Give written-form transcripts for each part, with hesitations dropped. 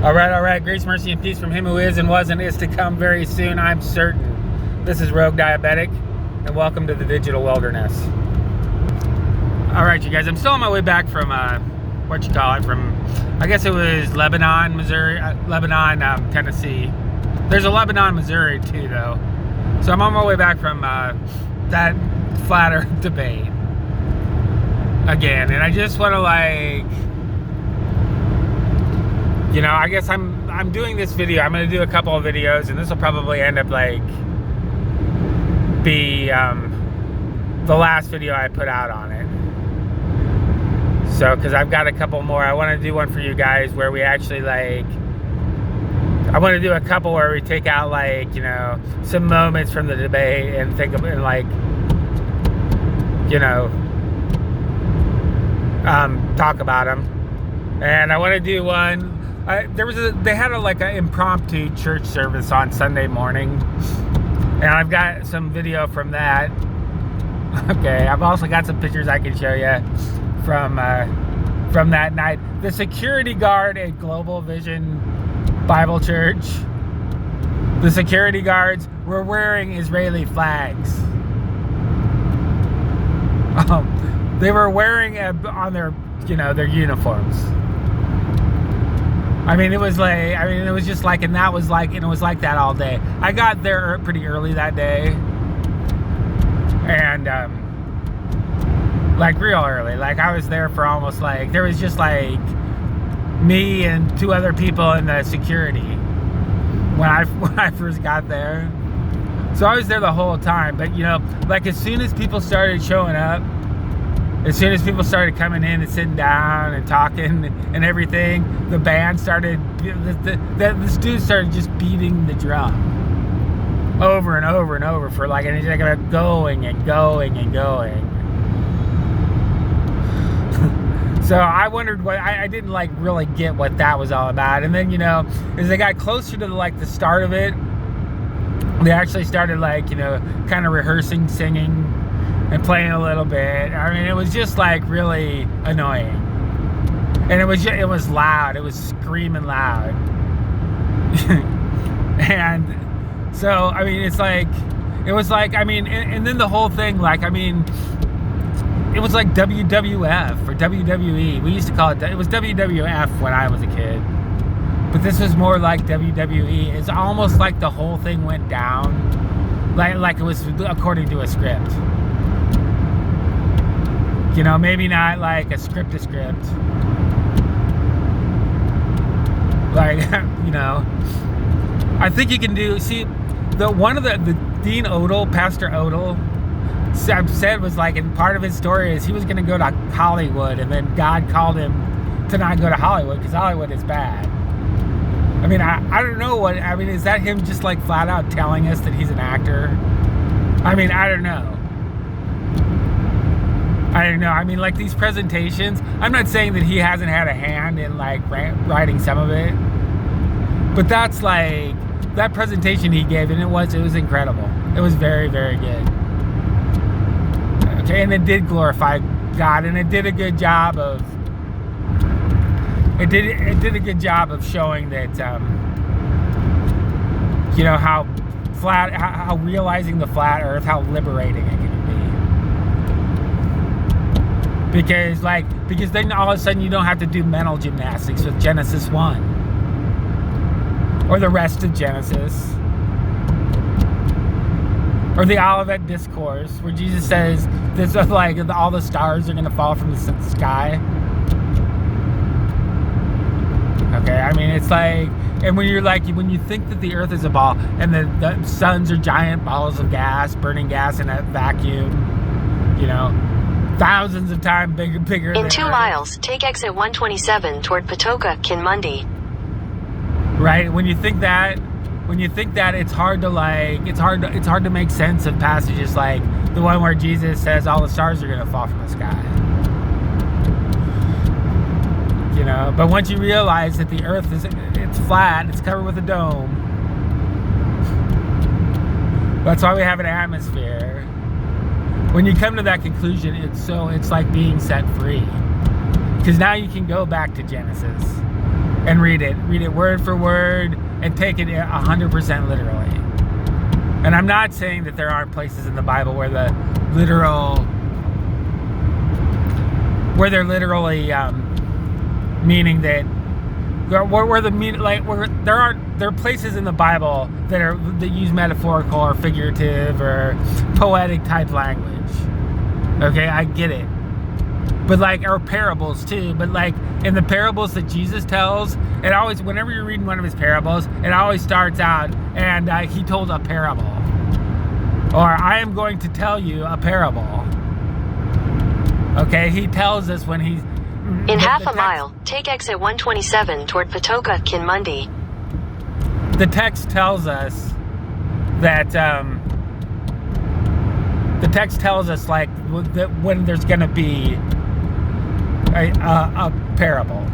All right. Grace, mercy, and peace from him who is and was and is to come very soon, I'm certain. This is Rogue Diabetic, and welcome to the digital wilderness. All right, you guys, I'm still on my way back from, from, I guess it was Lebanon, Missouri, Tennessee. There's a Lebanon, Missouri, too, though. So I'm on my way back from that flat earth debate again, and I just want to, I guess I'm doing this video. I'm going to do a couple of videos, and this will probably end up be the last video I put out on it. So, because I've got a couple more. I want to do one for you guys where we actually I want to do a couple where we take out some moments from the debate and think of it talk about them. And I want to do one. They had an impromptu church service on Sunday morning, and I've got some video from that. Okay, I've also got some pictures I can show you from that night. The security guard at Global Vision Bible Church, the security guards were wearing Israeli flags. They were wearing on their uniforms. It was just and that was and it was like that all day. I got there pretty early that day, and real early. I was there for almost there was just me and two other people in the security when I first got there. So I was there the whole time. But as soon as people started showing up, as soon as people started coming in and sitting down and talking and everything, the band started, this dude started just beating the drum over and over and over for and he's going and going and going. So I wondered I didn't really get what that was all about. And then, as they got closer to the start of it, they actually started kind of rehearsing, singing, and playing a little bit. It was just really annoying, and it was loud. It was screaming loud, and so it's it was and then the whole thing it was WWF or WWE. We used to call it was WWF when I was a kid, but this was more like WWE. It's almost like the whole thing went down like it was according to a script. Maybe not a script to script. I think you can do. See, the Dean Odell, Pastor Odell, said was and part of his story is he was going to go to Hollywood, and then God called him to not go to Hollywood because Hollywood is bad. I don't know what. Is that him just flat out telling us that he's an actor? I don't know. I don't know. These presentations, I'm not saying that he hasn't had a hand in writing some of it, but that's that presentation he gave, and it was incredible. It was very, very good. Okay, and it did glorify God, and it did a good job of showing that how realizing the flat earth, how liberating it can be. Because then all of a sudden you don't have to do mental gymnastics with Genesis 1 or the rest of Genesis or the Olivet Discourse where Jesus says this all the stars are going to fall from the sky. Okay, it's and when you're when you think that the earth is a ball and the suns are giant balls of gas, burning gas in a vacuum, thousands of times bigger. In 2 miles, take exit 127 toward Patoka, Kinmundi. Right. When you think that, it's hard to make sense of passages like the one where Jesus says all the stars are going to fall from the sky. But once you realize that the earth it's flat, it's covered with a dome. That's why we have an atmosphere. When you come to that conclusion, it's like being set free. Because now you can go back to Genesis. and read it word for word, and take it 100% literally. And I'm not saying that there aren't places in the Bible where they're literally meaning that there are places in the Bible that use metaphorical or figurative or poetic type language. Okay, I get it. But or parables too. But in the parables that Jesus tells, it always, whenever you're reading one of his parables, it always starts out, and he told a parable. Or I am going to tell you a parable. Okay, he tells us when he's... In half a mile, take exit 127 toward Patoka, Kinmundi. The text tells us that... the text tells us that when there's going to be a parable.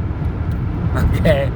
Okay,